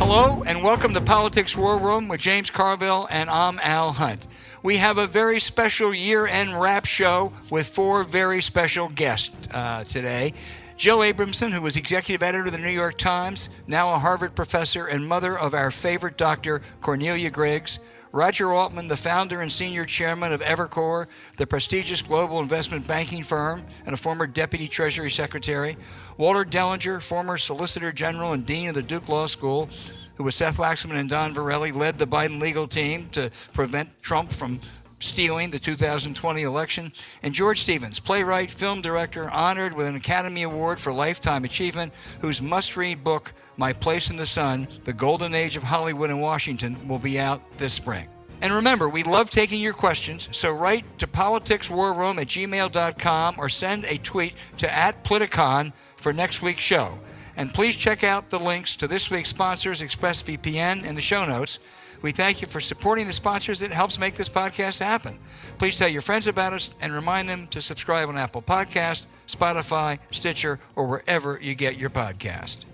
Hello and welcome to Politics War Room with James Carville, and I'm Al Hunt. We have a very special year-end wrap show with four very special guests today. Jill Abramson, who was executive editor of the New York Times, now a Harvard professor and mother of our favorite doctor, Cornelia Griggs. Roger Altman, the founder and senior chairman of Evercore, the prestigious global investment banking firm, and a former deputy Treasury Secretary. Walter Dellinger, former Solicitor General and Dean of the Duke Law School, who with Seth Waxman and Don Verrilli led the Biden legal team to prevent Trump from stealing the 2020 election. And George Stevens, playwright, film director, honored with an Academy Award for Lifetime Achievement, whose must-read book, My Place in the Sun, The Golden Age of Hollywood in Washington, will be out this spring. And remember, we love taking your questions, so write to politicswarroom@gmail.com or send a tweet to @Politicon for next week's show. And please check out the links to this week's sponsors, ExpressVPN, in the show notes. We thank you for supporting the sponsors. It helps make this podcast happen. Please tell your friends about us and remind them to subscribe on Apple Podcasts, Spotify, Stitcher, or wherever you get your podcast.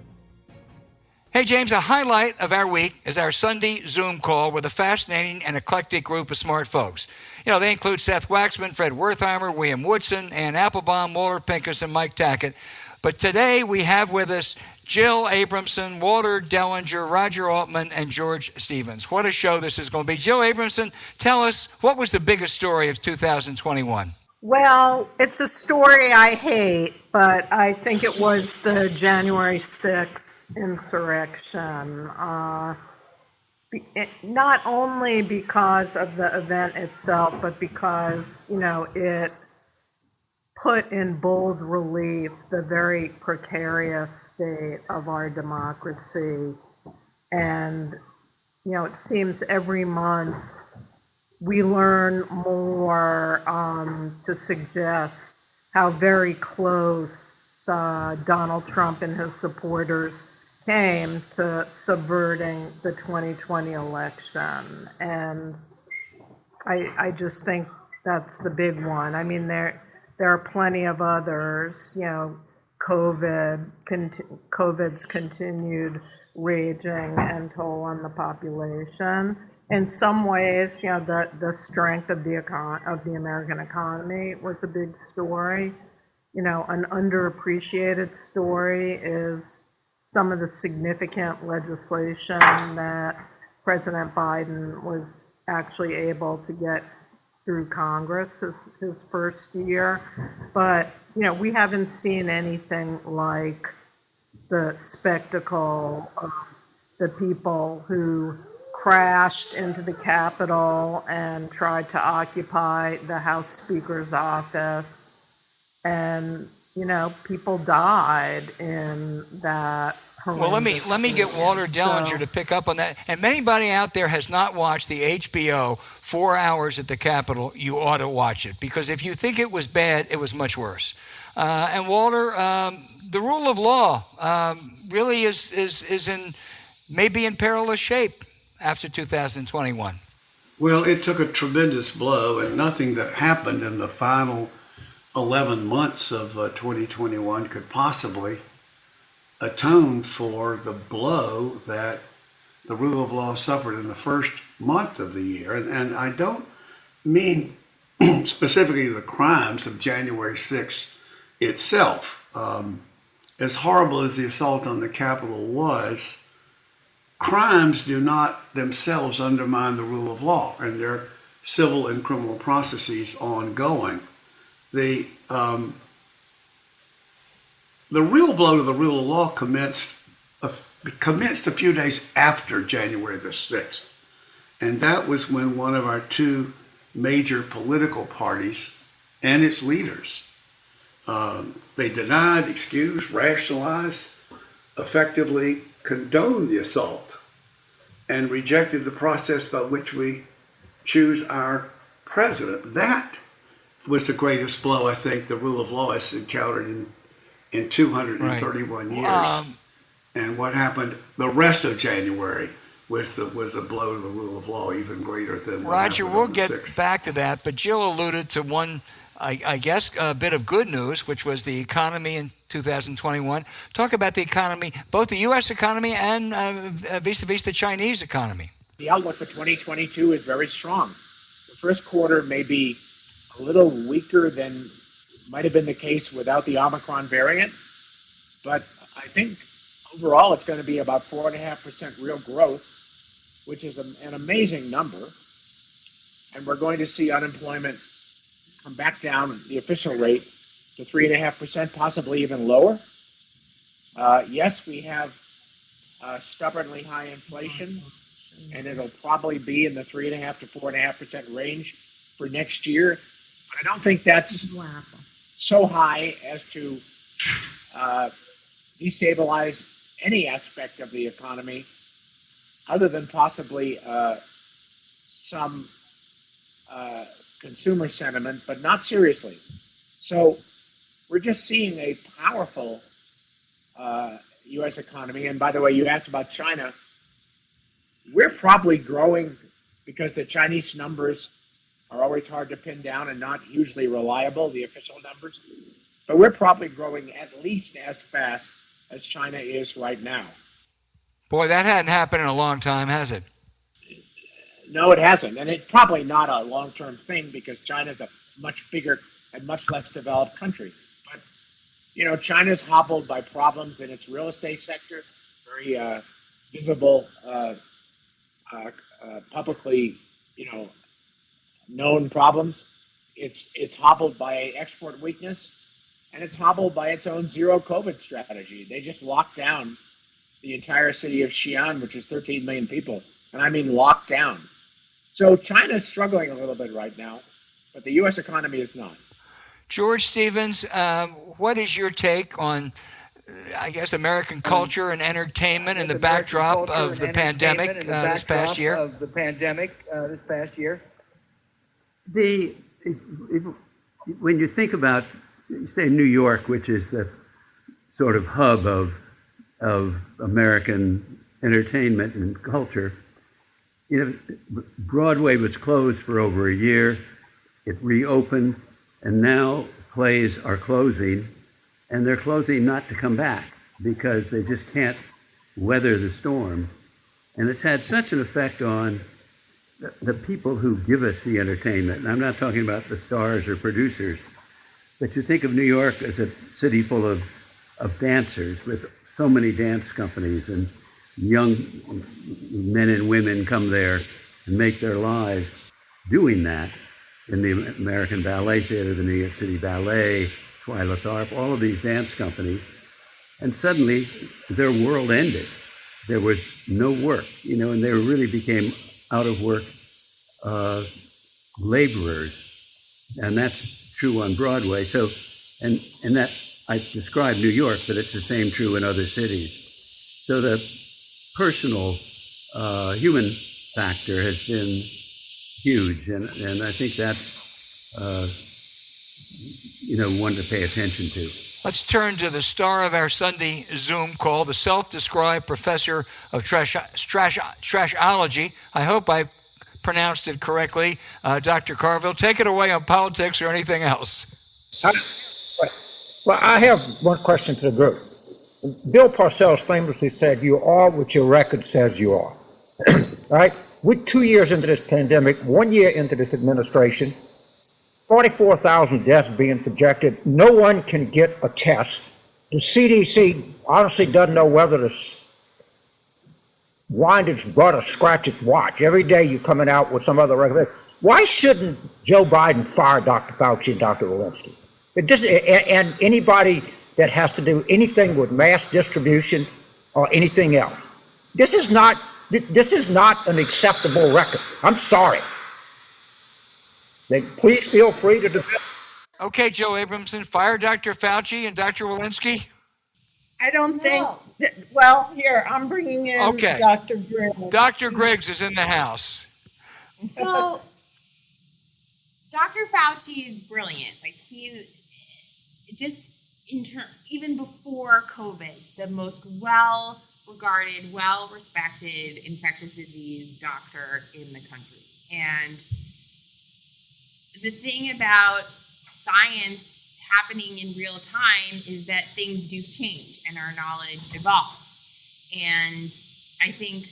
Hey, James, a highlight of our week is our Sunday Zoom call with a fascinating and eclectic group of smart folks. You know, they include Seth Waxman, Fred Wertheimer, William Woodson, Ann Applebaum, Walter Pincus, and Mike Tackett. But today we have with us Jill Abramson, Walter Dellinger, Roger Altman, and George Stevens. What a show this is going to be. Jill Abramson, tell us, what was the biggest story of 2021? Well, it's a story I hate, but I think it was the January 6th insurrection. Not only because of the event itself, but because, it put in bold relief the very precarious state of our democracy. And, it seems every month we learn more to suggest how very close Donald Trump and his supporters came to subverting the 2020 election. And I just think that's the big one. I mean, there are plenty of others. COVID's continued raging and toll on the population. In some ways, the strength of the American economy was a big story. An underappreciated story is some of the significant legislation that President Biden was actually able to get through Congress his first year. But, we haven't seen anything like the spectacle of the people who crashed into the Capitol and tried to occupy the House Speaker's office. And, people died in that horrendous. Well, let me get Walter Dellinger to pick up on that. And anybody out there has not watched the HBO 4 hours at the Capitol, you ought to watch it. Because if you think it was bad, it was much worse. And Walter, the rule of law really is maybe in perilous shape after 2021. Well, it took a tremendous blow, and nothing that happened in the final 11 months of 2021 could possibly atone for the blow that the rule of law suffered in the first month of the year. And I don't mean specifically the crimes of January 6th itself. As horrible as the assault on the Capitol was, crimes do not themselves undermine the rule of law, and there are civil and criminal processes ongoing. The real blow to the rule of law commenced a few days after January the 6th, and that was when one of our two major political parties and its leaders, they denied, excused, rationalized, effectively condoned the assault and rejected the process by which we choose our president. That was the greatest blow I think the rule of law has encountered in 231 years. And what happened the rest of January was a blow to the rule of law even greater than Roger, we'll get back to that, but Jill alluded to one I guess, a bit of good news, which was the economy in 2021. Talk about the economy, both the U.S. economy and vis-a-vis the Chinese economy. The outlook for 2022 is very strong. The first quarter may be a little weaker than might have been the case without the Omicron variant, but I think overall it's going to be about 4.5% real growth, which is an amazing number. And we're going to see unemployment come back down, the official rate, to 3.5%, possibly even lower. Yes, we have stubbornly high inflation, and it'll probably be in the 3.5 to 4.5% range for next year. But I don't think that's so high as to destabilize any aspect of the economy, other than possibly some consumer sentiment, but not seriously. So we're just seeing a powerful U.S. economy. And by the way, you asked about China. We're probably growing because the Chinese numbers are always hard to pin down and not hugely reliable, the official numbers. But we're probably growing at least as fast as China is right now. Boy, that hadn't happened in a long time, has it? No, it hasn't. And it's probably not a long-term thing because China's a much bigger and much less developed country. But, you know, China's hobbled by problems in its real estate sector, very visible, publicly, known problems. It's hobbled by export weakness, and it's hobbled by its own zero COVID strategy. They just locked down the entire city of Xi'an, which is 13 million people, and I mean locked down. So China's struggling a little bit right now, but the U.S. economy is not. George Stevens, what is your take on, I guess, American culture and entertainment in the backdrop of the pandemic this past year? When you think about, say, New York, which is the sort of hub of American entertainment and culture, Broadway was closed for over a year. It reopened, and now plays are closing, and they're closing not to come back because they just can't weather the storm. And it's had such an effect on the people who give us the entertainment. And I'm not talking about the stars or producers, but you think of New York as a city full of dancers with so many dance companies, and young men and women come there and make their lives doing that in the American Ballet Theater, the New York City Ballet, Twyla Tharp, all of these dance companies. And suddenly their world ended. There was no work, and they really became out of work laborers. And that's true on Broadway. So, and that I described New York, but it's the same true in other cities. So the personal human factor has been huge, and I think that's one to pay attention to. Let's turn to the star of our Sunday Zoom call, the self-described professor of trashology. I hope I pronounced it correctly. Dr. Carville, take it away on politics or anything else. Well, I have one question for the group. Bill Parcells famously said, "You are what your record says you are." All right? We're 2 years into this pandemic, 1 year into this administration, 44,000 deaths being projected. No one can get a test. The CDC honestly doesn't know whether to wind its butt or scratch its watch. Every day you're coming out with some other recommendation. Why shouldn't Joe Biden fire Dr. Fauci and Dr. Walensky? And anybody that has to do anything with mass distribution or anything else. This is not an acceptable record. I'm sorry. Please feel free to defend. Okay, Jill Abramson, fire Dr. Fauci and Dr. Walensky? I don't think, well, here, I'm bringing in Dr. Griggs. Dr. Griggs is in the house. So, Dr. Fauci is brilliant. Like, he's just, even before COVID, the most well-regarded, well-respected infectious disease doctor in the country. And the thing about science happening in real time is that things do change and our knowledge evolves. And I think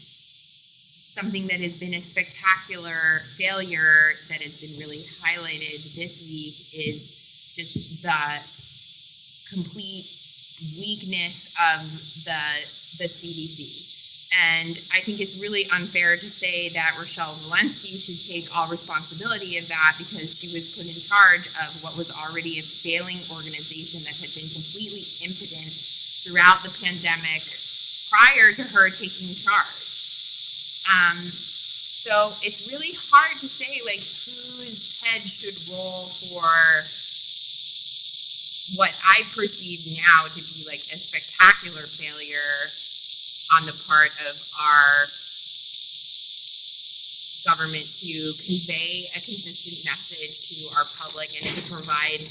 something that has been a spectacular failure that has been really highlighted this week is just the complete weakness of the CDC. And I think it's really unfair to say that Rochelle Walensky should take all responsibility of that because she was put in charge of what was already a failing organization that had been completely impotent throughout the pandemic prior to her taking charge. So it's really hard to say like whose head should roll for what I perceive now to be like a spectacular failure on the part of our government to convey a consistent message to our public and to provide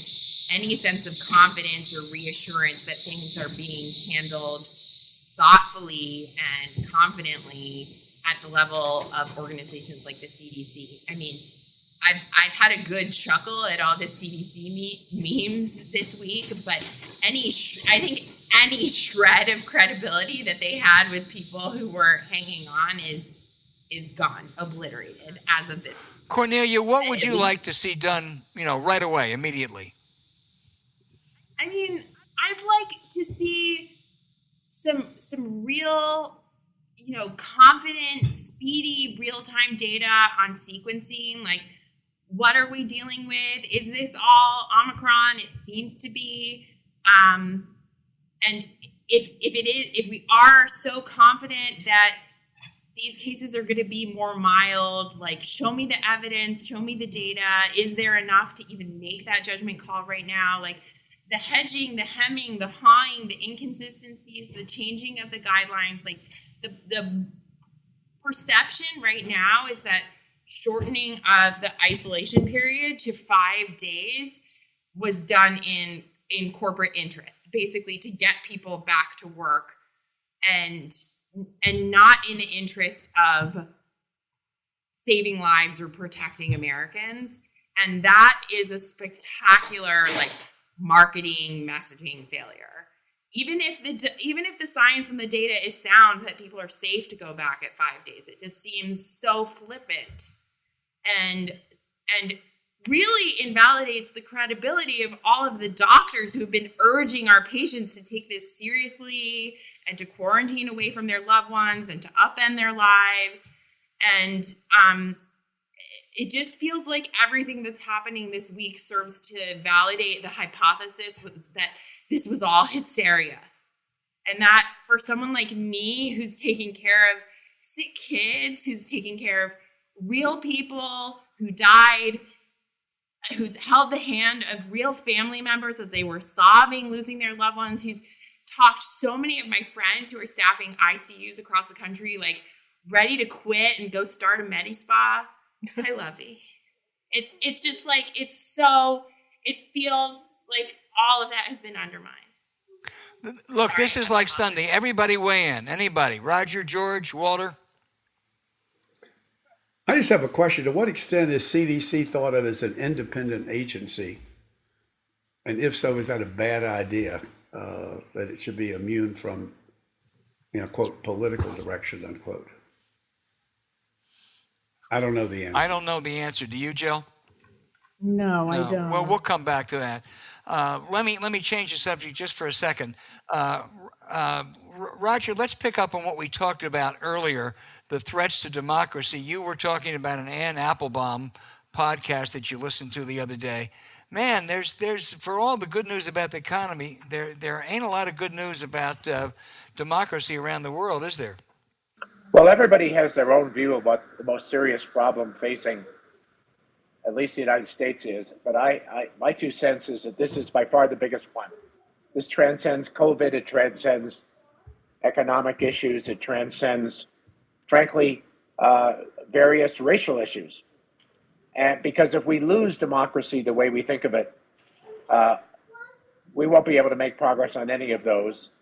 any sense of confidence or reassurance that things are being handled thoughtfully and confidently at the level of organizations like the CDC. I mean, I've had a good chuckle at all the CDC memes this week, but I think any shred of credibility that they had with people who were hanging on is gone, obliterated as of this. Cornelia, what would you like to see done, right away, immediately? I mean, I'd like to see some real, confident, speedy, real-time data on sequencing. Like, what are we dealing with? Is this all Omicron? It seems to be. And if we are so confident that these cases are going to be more mild, like, show me the evidence, show me the data. Is there enough to even make that judgment call right now? Like, the hedging, the hemming, the hawing, the inconsistencies, the changing of the guidelines, like the perception right now is that shortening of the isolation period to 5 days was done in corporate interest, basically to get people back to work and not in the interest of saving lives or protecting Americans. And that is a spectacular, marketing messaging failure. Even if the science and the data is sound that people are safe to go back at 5 days, it just seems so flippant and really invalidates the credibility of all of the doctors who've been urging our patients to take this seriously and to quarantine away from their loved ones and to upend their lives. And it just feels like everything that's happening this week serves to validate the hypothesis that this was all hysteria. And that for someone like me, who's taking care of sick kids, who's taking care of real people who died, who's held the hand of real family members as they were sobbing, losing their loved ones, who's talked so many of my friends who are staffing ICUs across the country, ready to quit and go start a Medi-Spa. I love it. It's just it feels like all of that has been undermined. Look, this is like Sunday. Everybody weigh in. Anybody? Roger, George, Walter? I just have a question. To what extent is CDC thought of as an independent agency? And if so, is that a bad idea, that it should be immune from, quote, political direction, unquote? I don't know the answer. I don't know the answer. Do you, Jill? No, I don't. Well, we'll come back to that. Let me change the subject just for a second. Roger, let's pick up on what we talked about earlier, the threats to democracy. You were talking about an Ann Applebaum podcast that you listened to the other day. Man, there's for all the good news about the economy, there ain't a lot of good news about democracy around the world, is there? Well, everybody has their own view of what the most serious problem facing at least the United States is. But my 2 cents is that this is by far the biggest one. This transcends COVID. It transcends economic issues. It transcends, frankly, various racial issues. And because if we lose democracy the way we think of it, we won't be able to make progress on any of those.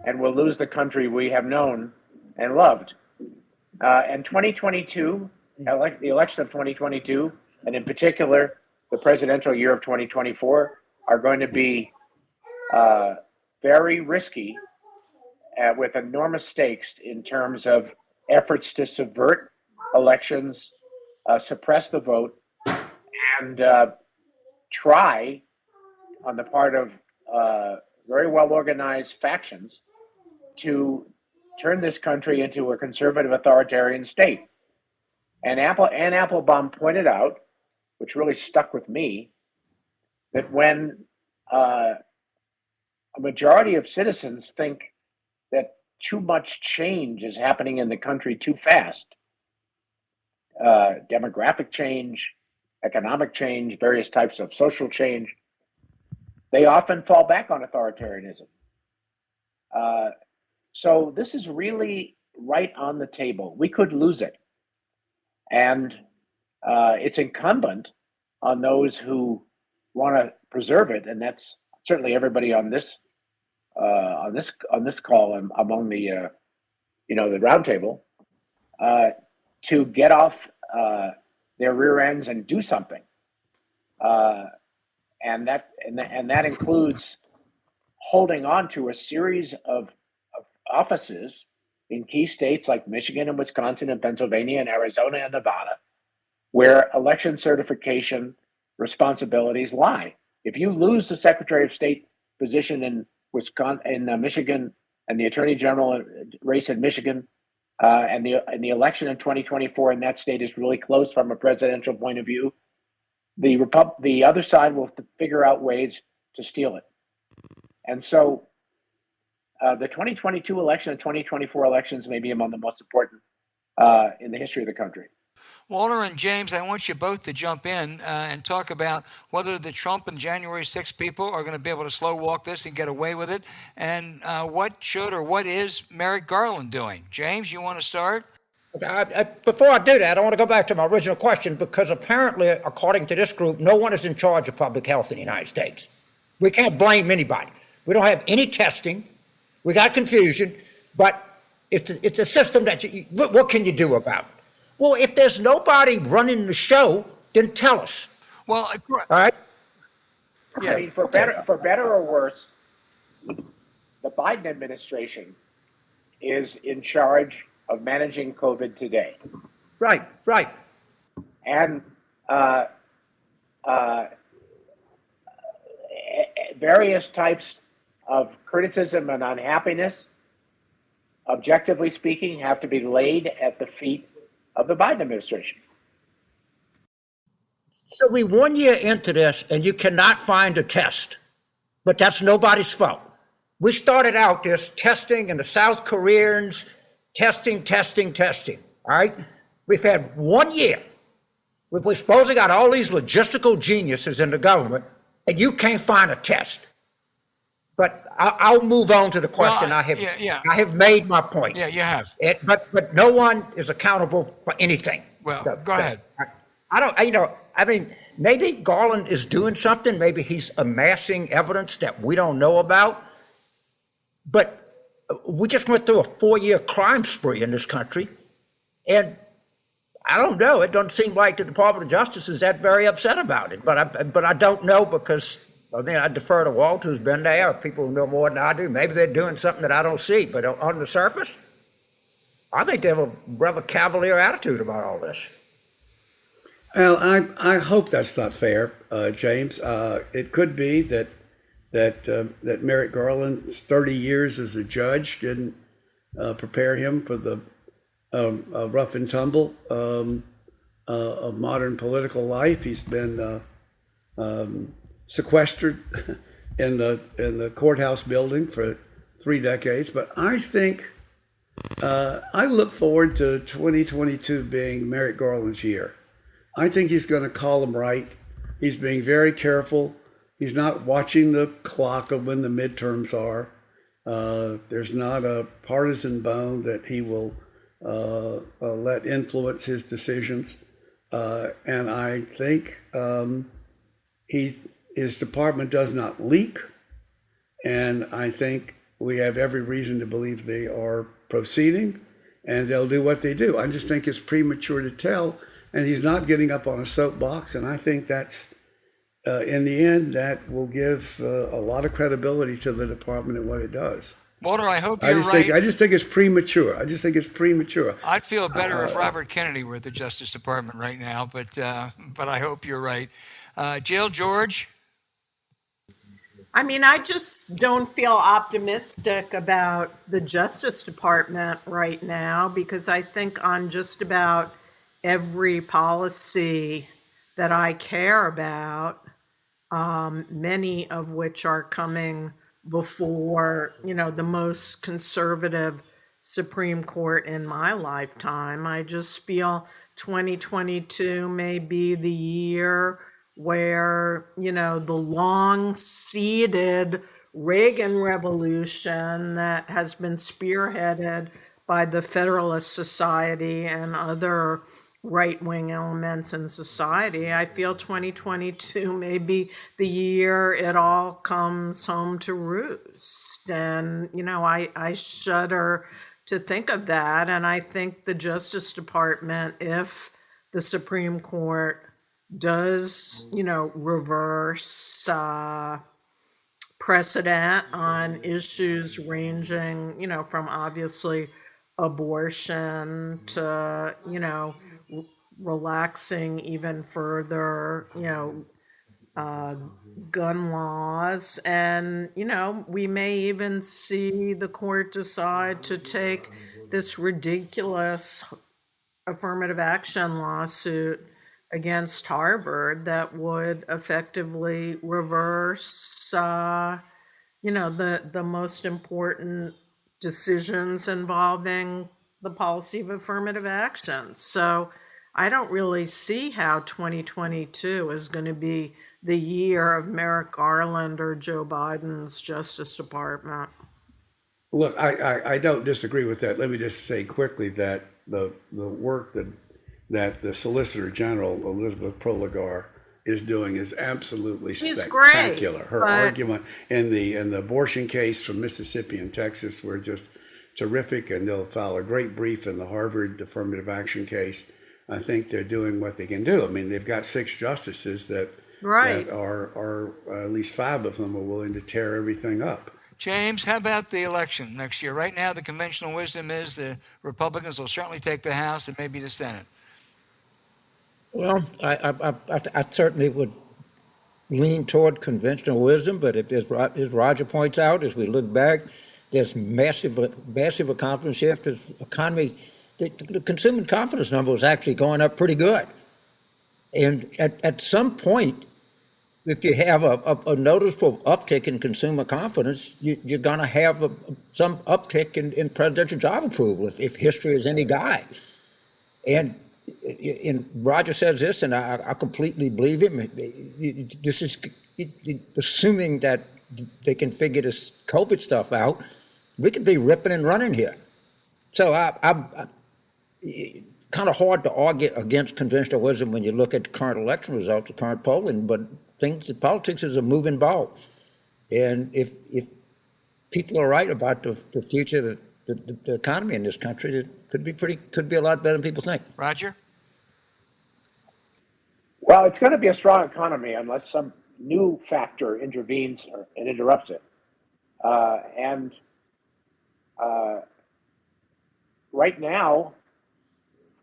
And we'll lose the country we have known and loved. And 2022, the election of 2022, and in particular, the presidential year of 2024 are going to be very risky with enormous stakes in terms of efforts to subvert elections, suppress the vote, and try, on the part of very well organized factions, to turn this country into a conservative authoritarian state. And Ann Applebaum pointed out, which really stuck with me, that when a majority of citizens think that too much change is happening in the country too fast, demographic change, economic change, various types of social change, they often fall back on authoritarianism. So this is really right on the table. We could lose it. And it's incumbent on those who want to preserve it, and that's certainly everybody on this call and among the the roundtable, to get off their rear ends and do something, and that includes holding on to a series of offices in key states like Michigan and Wisconsin and Pennsylvania and Arizona and Nevada, where election certification responsibilities lie. If you lose the Secretary of State position in Michigan, and the Attorney General race in Michigan, and the election in 2024 in that state is really close from a presidential point of view, the other side will figure out ways to steal it. And so the 2022 election and 2024 elections may be among the most important in the history of the country. Walter and James, I want you both to jump in and talk about whether the Trump and January 6th people are going to be able to slow walk this and get away with it, and what should or what is Merrick Garland doing? James, you want to start? Before I do that, I want to go back to my original question, because apparently, according to this group, no one is in charge of public health in the United States. We can't blame anybody. We don't have any testing. We got confusion, but it's a system that what can you do about it? Well, if there's nobody running the show, then tell us. Well, all right. Yeah, I mean, for better or worse, the Biden administration is in charge of managing COVID today. Right. And various types of criticism and unhappiness, objectively speaking, have to be laid at the feet of the Biden administration. So we 1 year into this, and you cannot find a test, but that's nobody's fault. We started out this testing, and the South Koreans testing. All right, we've had 1 year. We supposedly got all these logistical geniuses in the government, and you can't find a test. But I'll move on to the question. Well, I have made my point. Yeah, you have. But no one is accountable for anything. Well, go ahead. I don't. I mean, maybe Garland is doing something. Maybe he's amassing evidence that we don't know about. But we just went through a 4-year crime spree in this country, and I don't know. It doesn't seem like the Department of Justice is that very upset about it. But I don't know, because I mean, I defer to Walter, who's been there, or people who know more than I do. Maybe they're doing something that I don't see. But on the surface, I think they have a rather cavalier attitude about all this. Well, I hope that's not fair, James. It could be that Merrick Garland's 30 years as a judge didn't prepare him for the rough and tumble of modern political life. He's been sequestered in the courthouse building for 3 decades. But I think I look forward to 2022 being Merrick Garland's year. I think he's going to call them right. He's being very careful. He's not watching the clock of when the midterms are. There's not a partisan bone that he will let influence his decisions. And I think his department does not leak. And I think we have every reason to believe they are proceeding, and they'll do what they do. I just think it's premature to tell. And he's not getting up on a soapbox, and I think that's in the end, that will give a lot of credibility to the department and what it does. Walter, I hope you're right. I just think it's premature. I just think it's premature. I'd feel better if Robert Kennedy were at the Justice Department right now, but I hope you're right. Jill, George? I mean, I just don't feel optimistic about the Justice Department right now because I think on just about every policy that I care about, many of which are coming before, the most conservative Supreme Court in my lifetime. I just feel 2022 may be the year where, the long-seated Reagan revolution that has been spearheaded by the Federalist Society and other right-wing elements in society, I feel 2022 may be the year it all comes home to roost. And, I shudder to think of that. And I think the Justice Department, if the Supreme Court does, reverse precedent on issues ranging, from obviously abortion to, relaxing even further, gun laws. And, we may even see the court decide to take this ridiculous affirmative action lawsuit against Harvard that would effectively reverse, the most important decisions involving the policy of affirmative action. So I don't really see how 2022 is going to be the year of Merrick Garland or Joe Biden's Justice Department. Look, I don't disagree with that. Let me just say quickly that the work that the Solicitor General, Elizabeth Proligar, is doing is absolutely spectacular. Great, Her argument in the abortion case from Mississippi and Texas were just terrific, and they'll file a great brief in the Harvard affirmative action case. I think they're doing what they can do. I mean, they've got 6 justices that are at least 5 of them are willing to tear everything up. James, how about the election next year? Right now, the conventional wisdom is the Republicans will certainly take the House and maybe the Senate. Well, I certainly would lean toward conventional wisdom, but as Roger points out, as we look back, there's massive confidence shift. The economy, the consumer confidence number is actually going up pretty good. And at some point, if you have a noticeable uptick in consumer confidence, you're going to have some uptick in presidential job approval, if history is any guide. And Roger says this, and I completely believe him. This is assuming that they can figure this COVID stuff out. We could be ripping and running here. So I'm kind of hard to argue against conventional wisdom when you look at the current election results, the current polling, but politics is a moving ball. And if people are right about the future, the economy in this country, it could be a lot better than people think. Roger? Well, it's going to be a strong economy unless some new factor intervenes and interrupts it. Right now,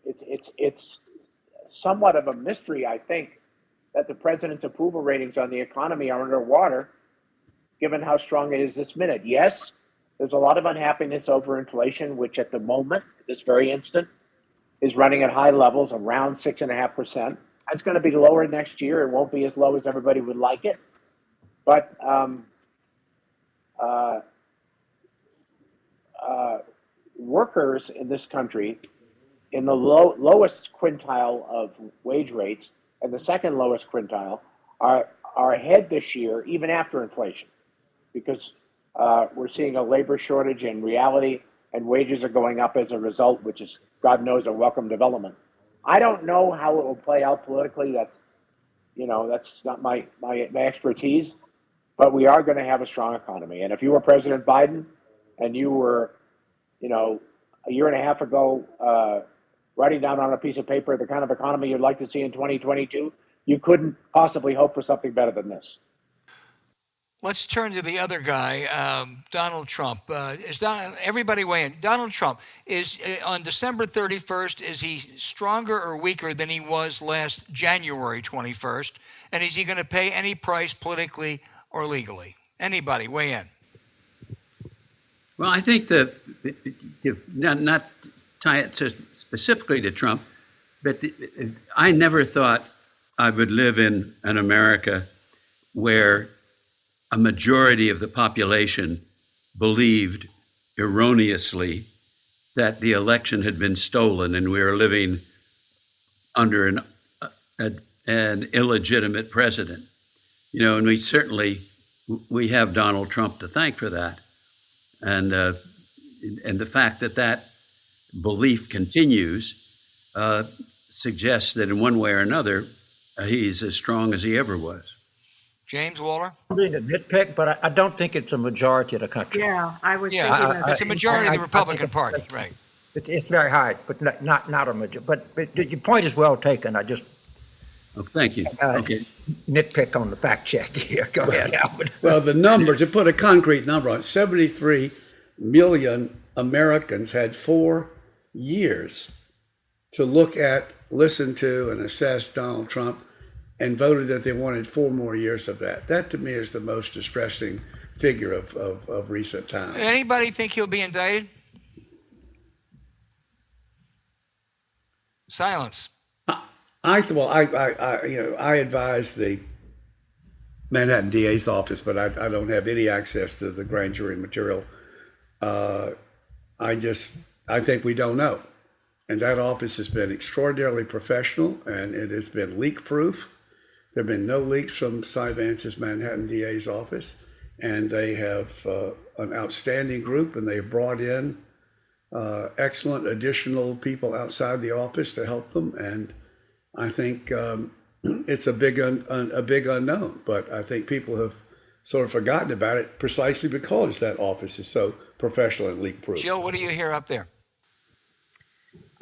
it's somewhat of a mystery, I think, that the president's approval ratings on the economy are underwater, given how strong it is this minute. Yes, there's a lot of unhappiness over inflation, which at the moment, at this very instant, is running at high levels, around 6.5%. It's going to be lower next year. It won't be as low as everybody would like it. But workers in this country, in the lowest quintile of wage rates and the second lowest quintile, are ahead this year, even after inflation, because we're seeing a labor shortage in reality, and wages are going up as a result, which is, God knows, a welcome development. I don't know how it will play out politically. That's not my expertise, but we are going to have a strong economy. And if you were President Biden and you were, a year and a half ago, writing down on a piece of paper the kind of economy you'd like to see in 2022, you couldn't possibly hope for something better than this. Let's turn to the other guy, Donald Trump. Everybody weigh in. Donald Trump is on December 31st. Is he stronger or weaker than he was last January 21st? And is he going to pay any price politically or legally? Anybody weigh in? Well, I think that not tie it specifically to Trump, but I never thought I would live in an America where a majority of the population believed erroneously that the election had been stolen and we were living under an illegitimate president. And we have Donald Trump to thank for that. And the fact that belief continues suggests that in one way or another, he's as strong as he ever was. James, Walter? I'm being a nitpick, but I don't think it's a majority of the country. Yeah, I was thinking it's a majority of the Republican Party, right? It's very high, but not a majority. But your point is well taken. I just thank you. Okay. Nitpick on the fact check here. Go ahead, Albert. Well, the number, to put a concrete number on it, 73 million Americans had 4 years to look at, listen to, and assess Donald Trump, and voted that they wanted 4 more years of that. That, to me, is the most distressing figure of recent times. Anybody think he'll be indicted? Silence. I advise the Manhattan DA's office, but I don't have any access to the grand jury material. I think we don't know. And that office has been extraordinarily professional, and it has been leak-proof. There have been no leaks from Cy Vance's Manhattan DA's office, and they have an outstanding group, and they've brought in excellent additional people outside the office to help them. And I think it's a big unknown, but I think people have sort of forgotten about it precisely because that office is so professional and leak-proof. Jill, what do you hear up there?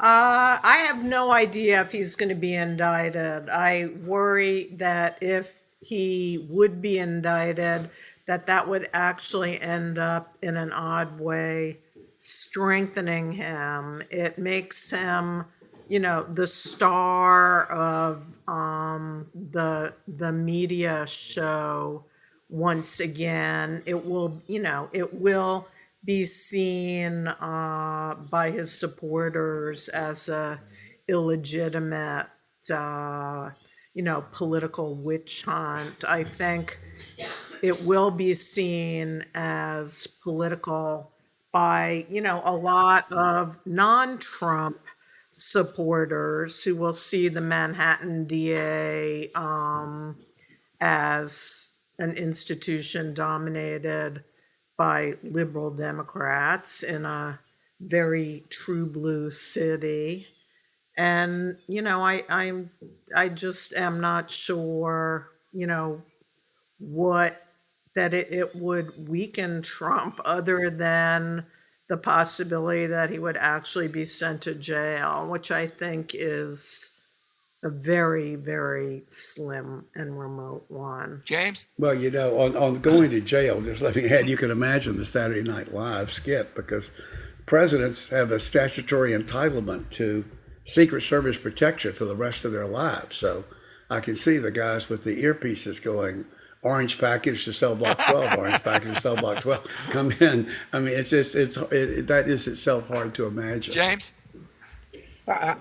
I have no idea if he's going to be indicted. I worry that if he would be indicted, that would actually end up in an odd way strengthening him. It makes him, the star of the media show once again. It will be seen by his supporters as a illegitimate, political witch hunt. I think it will be seen as political by, a lot of non-Trump supporters who will see the Manhattan DA as an institution dominated by liberal Democrats in a very true blue city. And, I just am not sure, that it would weaken Trump other than the possibility that he would actually be sent to jail, which I think is a very, very slim and remote one. James? Well, on going to jail, just let me add, you can imagine the Saturday Night Live skit, because presidents have a statutory entitlement to Secret Service protection for the rest of their lives. So I can see the guys with the earpieces going, orange package to cell block 12, orange package to cell block 12, come in. I mean, that is itself hard to imagine. James? I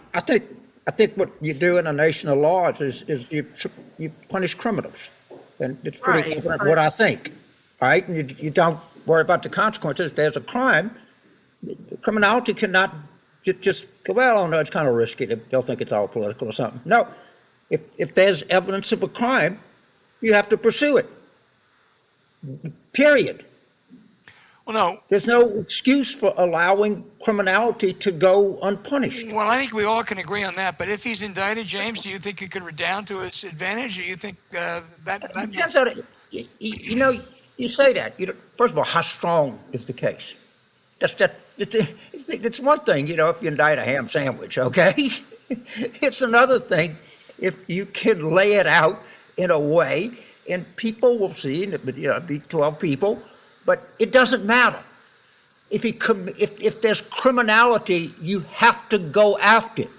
think what you do in a nation of laws is you punish criminals, and it's pretty evident what I think. All right, and you don't worry about the consequences. There's a crime. The criminality cannot just go, well, oh no, it's kind of risky. They'll think it's all political or something. No, if there's evidence of a crime, you have to pursue it. Period. Well, no. There's no excuse for allowing criminality to go unpunished. Well, I think we all can agree on that. But if he's indicted, James, do you think it could redound to his advantage? Or do you think that depends on it. You say that. First of all, how strong is the case? It's one thing, if you indict a ham sandwich, okay? It's another thing if you can lay it out in a way, and people will see, and it'll be 12 people, but it doesn't matter. If there's criminality, you have to go after it.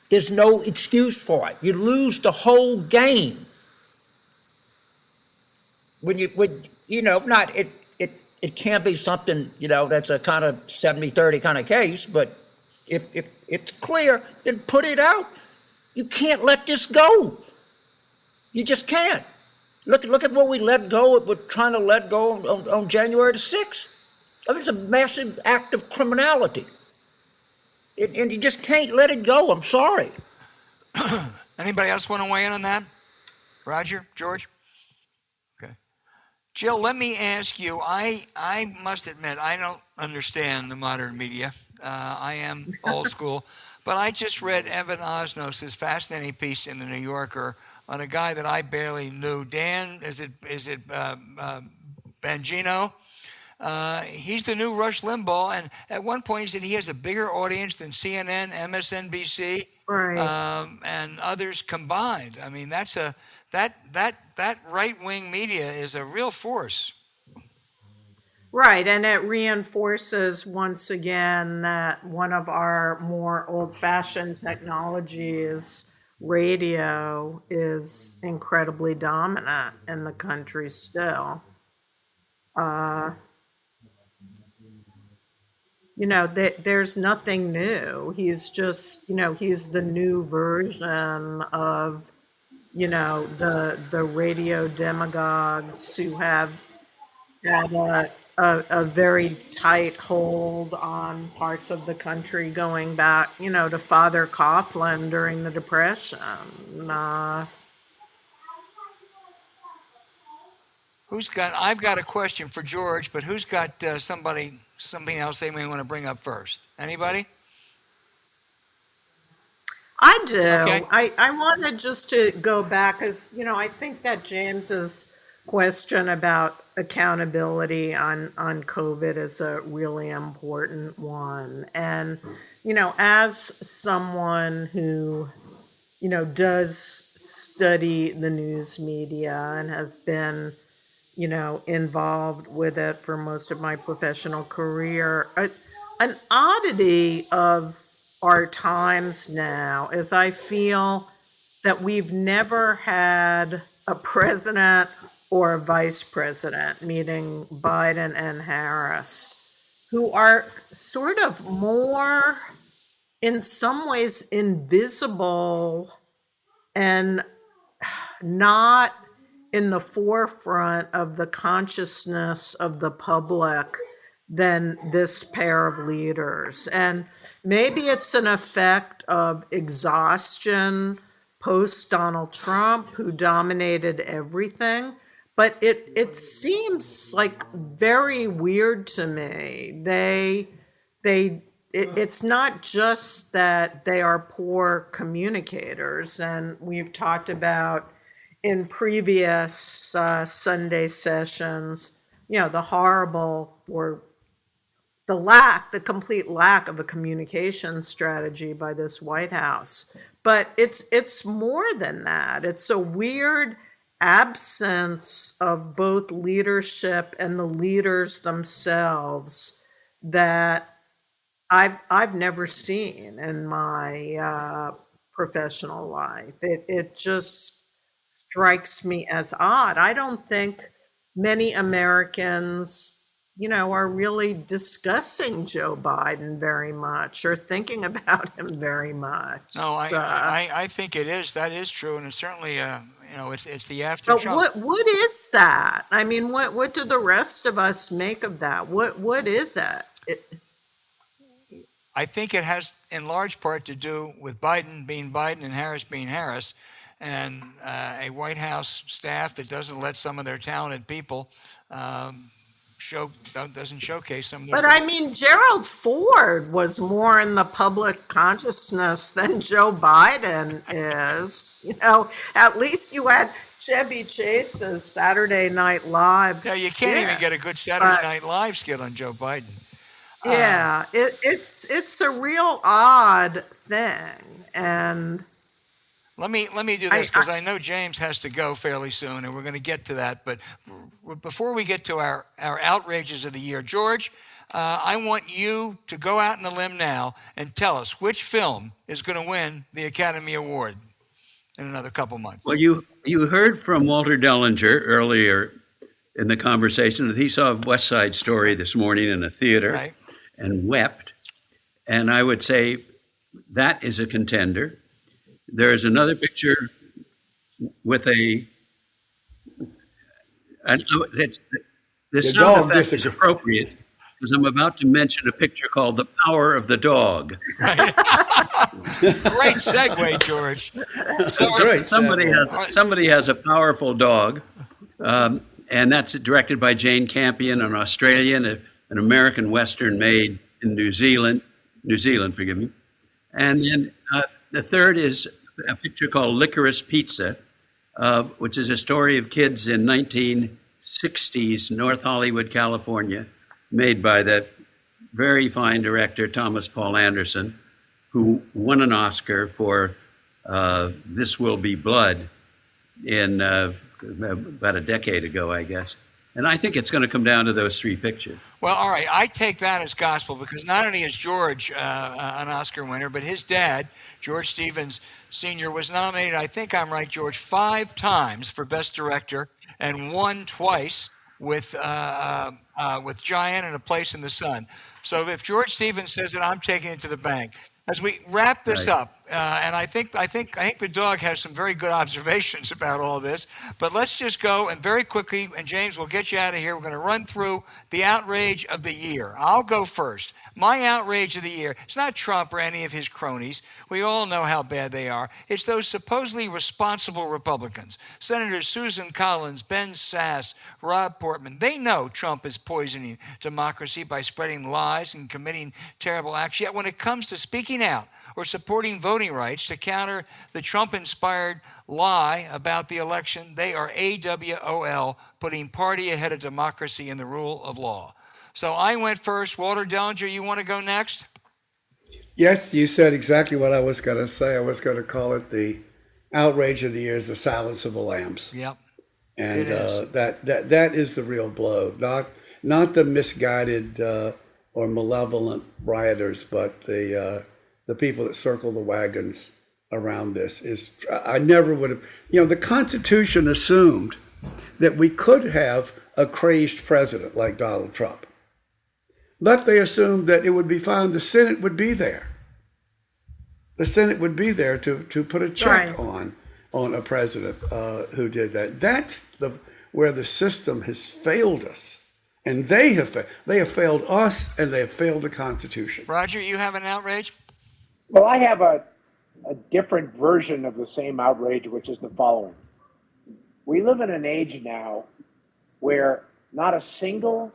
There's no excuse for it. You lose the whole game. It can't be something, that's a kind of 70-30 kind of case, but if it's clear, then put it out. You can't let this go. You just can't. Look at what we let go. We're trying to let go on January the 6th. I mean, it's a massive act of criminality. And you just can't let it go. I'm sorry. Anybody else want to weigh in on that? Roger, George? Okay. Jill, let me ask you, I must admit, I don't understand the modern media. I am old school. But I just read Evan Osnos' fascinating piece in the New Yorker on a guy that I barely knew. Dan, is it Bongino? He's the new Rush Limbaugh, and at one point he said he has a bigger audience than CNN, MSNBC, Right. and others combined. I mean, that right-wing media is a real force. Right, and it reinforces once again that one of our more old-fashioned technologies, radio, is incredibly dominant in the country still. There's nothing new. He's just, he's the new version of, the radio demagogues who have had a very tight hold on parts of the country going back, to Father Coughlin during the Depression. I've got a question for George, but who's got something else they may want to bring up first? Anybody? I do. Okay. I wanted just to go back because, I think that James's question about accountability on COVID is a really important one. And, as someone who, does study the news media and has been, involved with it for most of my professional career, an oddity of our times now is I feel that we've never had a president or a vice president, meaning Biden and Harris, who are sort of more, in some ways, invisible and not in the forefront of the consciousness of the public than this pair of leaders. And maybe it's an effect of exhaustion post Donald Trump, who dominated everything. But it seems like very weird to me. It's not just that they are poor communicators, and we've talked about in previous Sunday sessions, the horrible or the complete lack of a communication strategy by this White House. But it's more than that. It's a weird absence of both leadership and the leaders themselves that I've never seen in my professional life. It just strikes me as odd. I don't think many Americans, are really discussing Joe Biden very much or thinking about him very much. No, I think it is. That is true, and it's certainly it's the after. But what is that? I mean, what do the rest of us make of that? What is that? I think it has in large part to do with Biden being Biden and Harris being Harris, and a White House staff that doesn't let some of their talented people doesn't showcase some of their. But I mean, Gerald Ford was more in the public consciousness than Joe Biden is. At least you had Chevy Chase's Saturday Night Live. Yeah, you can't even get a good Saturday Night Live skit on Joe Biden. Yeah, it's a real odd thing, and Let me do this because I know James has to go fairly soon, and we're going to get to that. But before we get to our outrages of the year, George, I want you to go out on the limb now and tell us which film is going to win the Academy Award in another couple months. Well, you heard from Walter Dellinger earlier in the conversation that he saw West Side Story this morning in a theater and wept. And I would say that is a contender. There's another picture with the sound effect is appropriate because I'm about to mention a picture called The Power of the Dog. Great segue, George. Somebody has a powerful dog, and that's directed by Jane Campion, an Australian, an American Western made in New Zealand, forgive me. And then the third is a picture called Licorice Pizza, which is a story of kids in 1960s North Hollywood, California, made by that very fine director, Thomas Paul Anderson, who won an Oscar for This Will Be Blood in about a decade ago, I guess. And I think it's going to come down to those three pictures. Well, all right. I take that as gospel because not only is George an Oscar winner, but his dad, George Stevens Sr., was nominated, I think I'm right, George, 5 times for Best Director and won twice with Giant and A Place in the Sun. So if George Stevens says it, I'm taking it to the bank. As we wrap this up, and I think the dog has some very good observations about all this, but let's just go and very quickly, and James, we'll get you out of here. We're going to run through the outrage of the year. I'll go first. My outrage of the year, it's not Trump or any of his cronies. We all know how bad they are. It's those supposedly responsible Republicans. Senators Susan Collins, Ben Sasse, Rob Portman. They know Trump is poisoning democracy by spreading lies and committing terrible acts. Yet when it comes to speaking out or supporting voting rights to counter the Trump-inspired lie about the election, they are AWOL, putting party ahead of democracy and the rule of law. So I went first. Walter Dellinger, you want to go next? Yes, you said exactly what I was going to say. I was going to call it the outrage of the year is the silence of the lambs. Yep. And that is the real blow, not the misguided or malevolent rioters, but the people that circle the wagons around this. I never would have, the Constitution assumed that we could have a crazed president like Donald Trump. But they assumed that it would be fine. The Senate would be there. The Senate would be there to put a check on a president who did that. That's where the system has failed us. And they have failed us, and they have failed the Constitution. Roger, you have an outrage? Well, I have a different version of the same outrage, which is the following. We live in an age now where not a single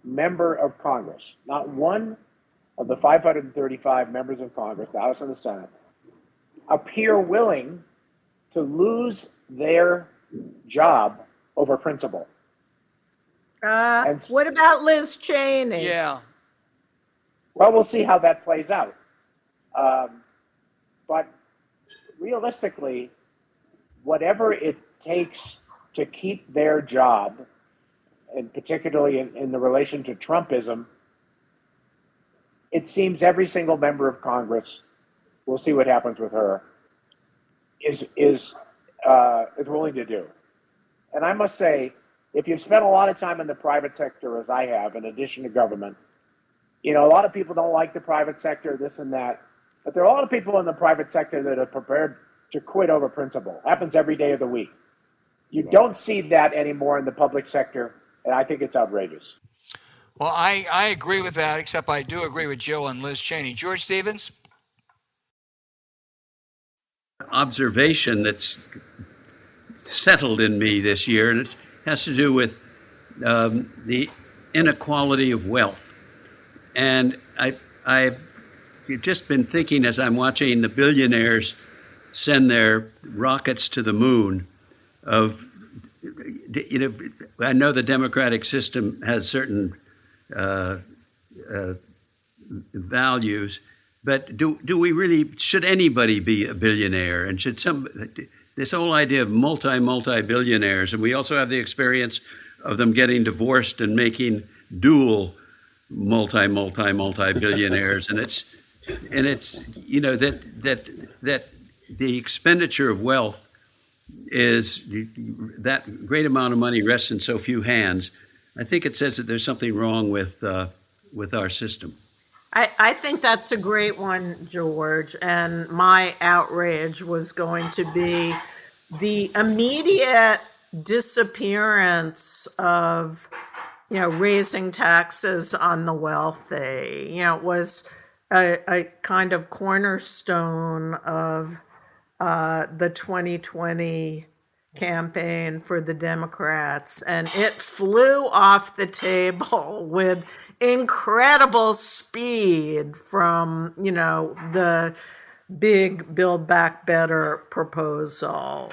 member of Congress, not one of the 535 members of Congress, the House and the Senate, appear willing to lose their job over principle. What about Liz Cheney? Yeah. Well, we'll see how that plays out. But realistically, whatever it takes to keep their job, and particularly in the relation to Trumpism, it seems every single member of Congress, we'll see what happens with her, is willing to do. And I must say, if you've spent a lot of time in the private sector, as I have, in addition to government, a lot of people don't like the private sector, this and that. But there are a lot of people in the private sector that are prepared to quit over principle. Happens every day of the week. You don't see that anymore in the public sector, and I think it's outrageous. Well, I agree with that, except I do agree with Jill and Liz Cheney. George Stevens? Observation that's settled in me this year, and it has to do with the inequality of wealth. And I've just been thinking as I'm watching the billionaires send their rockets to the moon of, I know the democratic system has certain values, But do we really, should anybody be a billionaire? And should this whole idea of multi-billionaires, and we also have the experience of them getting divorced and making dual multi-billionaires. And it's that the expenditure of wealth is that great amount of money rests in so few hands. I think it says that there's something wrong with our system. I think that's a great one, George. And my outrage was going to be the immediate disappearance of, raising taxes on the wealthy. It was a kind of cornerstone of the 2020 campaign for the Democrats, and it flew off the table with incredible speed from, the big Build Back Better proposal.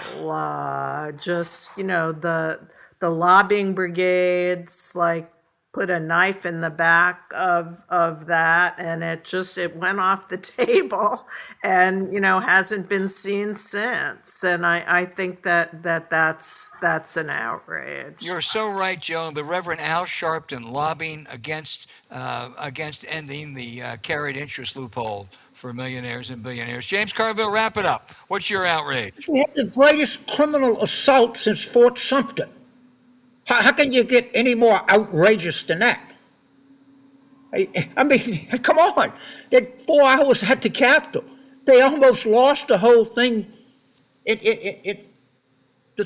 The lobbying brigades, put a knife in the back of that, and it went off the table and, hasn't been seen since. And I think that's an outrage. You're so right, Joe. The Reverend Al Sharpton lobbying against ending the carried interest loophole for millionaires and billionaires. James Carville, wrap it up. What's your outrage? We have the greatest criminal assault since Fort Sumter. How can you get any more outrageous than that? I mean, come on. They're 4 hours at the Capitol. They almost lost the whole thing in the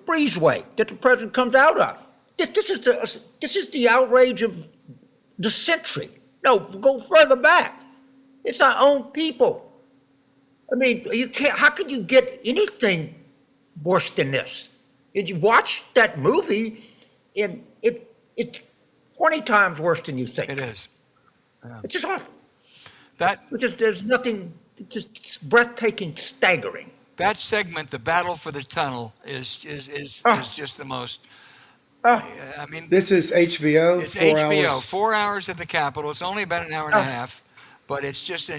breezeway that the president comes out of. This is the outrage of the century. No, go further back. It's our own people. I mean, how could you get anything worse than this? If you watch that movie, it's 20 times worse than you think. It is. Yeah. It's just awful. There's nothing. It's breathtaking, staggering. That segment, the battle for the tunnel, is just the most. I mean, this is HBO. It's HBO. 4 hours at the Capitol. It's only about an hour and a half, but it's just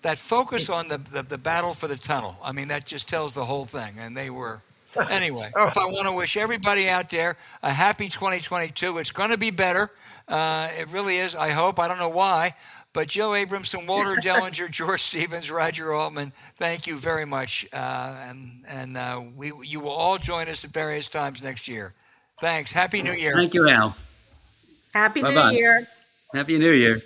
that focus on the battle for the tunnel. I mean, that just tells the whole thing. And they were. Anyway, if I want to wish everybody out there a happy 2022, it's going to be better. It really is, I hope. I don't know why. But Jill Abramson, Walter Dellinger, George Stevens, Roger Altman, thank you very much. You will all join us at various times next year. Thanks. Happy New Year. Thank you, Al. Happy Bye-bye. New Year. Happy New Year.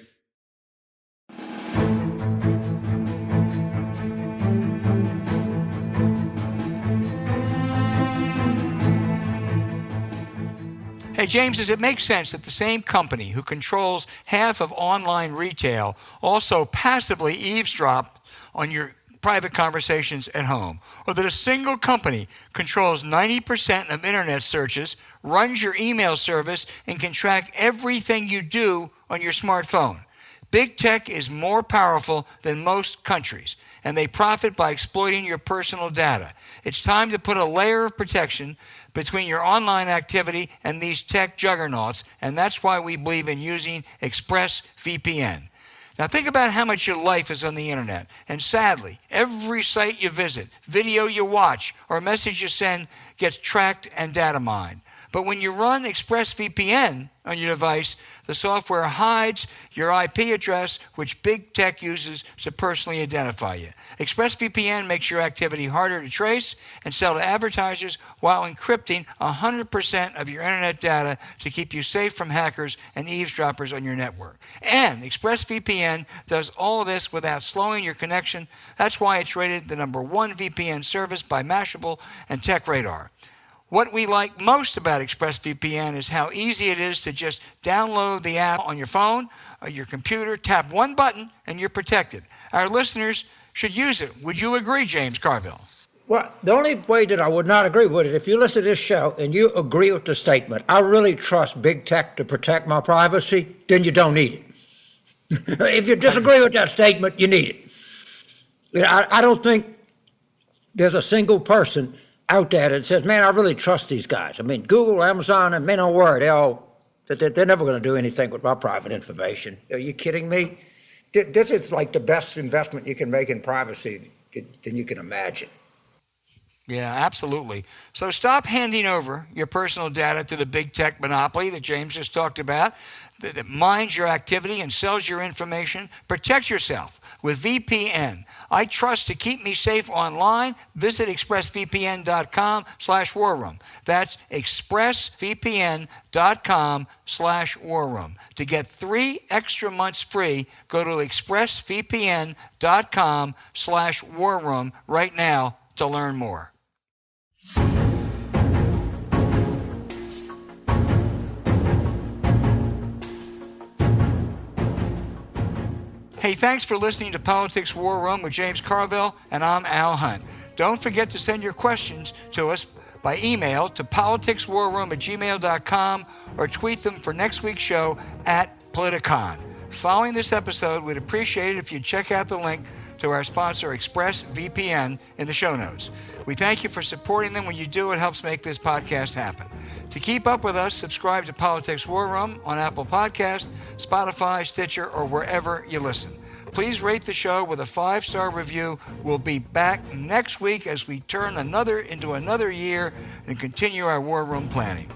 Hey, James, does it make sense that the same company who controls half of online retail also passively eavesdrop on your private conversations at home? Or that a single company controls 90% of internet searches, runs your email service, and can track everything you do on your smartphone? Big tech is more powerful than most countries, and they profit by exploiting your personal data. It's time to put a layer of protection between your online activity and these tech juggernauts, and that's why we believe in using ExpressVPN. Now think about how much your life is on the internet, and sadly, every site you visit, video you watch, or message you send gets tracked and data mined. But when you run ExpressVPN on your device, the software hides your IP address, which big tech uses to personally identify you. ExpressVPN makes your activity harder to trace and sell to advertisers while encrypting 100% of your internet data to keep you safe from hackers and eavesdroppers on your network. And ExpressVPN does all this without slowing your connection. That's why it's rated the #1 VPN service by Mashable and TechRadar. What we like most about ExpressVPN is how easy it is to just download the app on your phone or your computer, tap one button, and you're protected. Our listeners should use it. Would you agree, James Carville? Well, the only way that I would not agree with it, if you listen to this show and you agree with the statement, I really trust big tech to protect my privacy, then you don't need it. If you disagree with that statement, you need it. I don't think there's a single person out there that says, man, I really trust these guys. I mean, Google, Amazon, and men don't worry. They're never going to do anything with my private information. Are you kidding me? This is like the best investment you can make in privacy than you can imagine. Yeah, absolutely. So stop handing over your personal data to the big tech monopoly that James just talked about, that mines your activity and sells your information. Protect yourself with VPN. I trust to keep me safe online. Visit expressvpn.com/warroom. That's expressvpn.com/warroom. To get 3 extra months free, go to expressvpn.com/warroom right now to learn more. Hey, thanks for listening to Politics War Room with James Carville, and I'm Al Hunt. Don't forget to send your questions to us by email to politicswarroom@gmail.com or tweet them for next week's show @Politicon. Following this episode, we'd appreciate it if you'd check out the link to our sponsor ExpressVPN in the show notes. We thank you for supporting them. When you do, it helps make this podcast happen. To keep up with us, subscribe to Politics War Room on Apple Podcasts, Spotify, Stitcher, or wherever you listen. Please rate the show with a 5-star review. We'll be back next week as we turn into another year and continue our war room planning.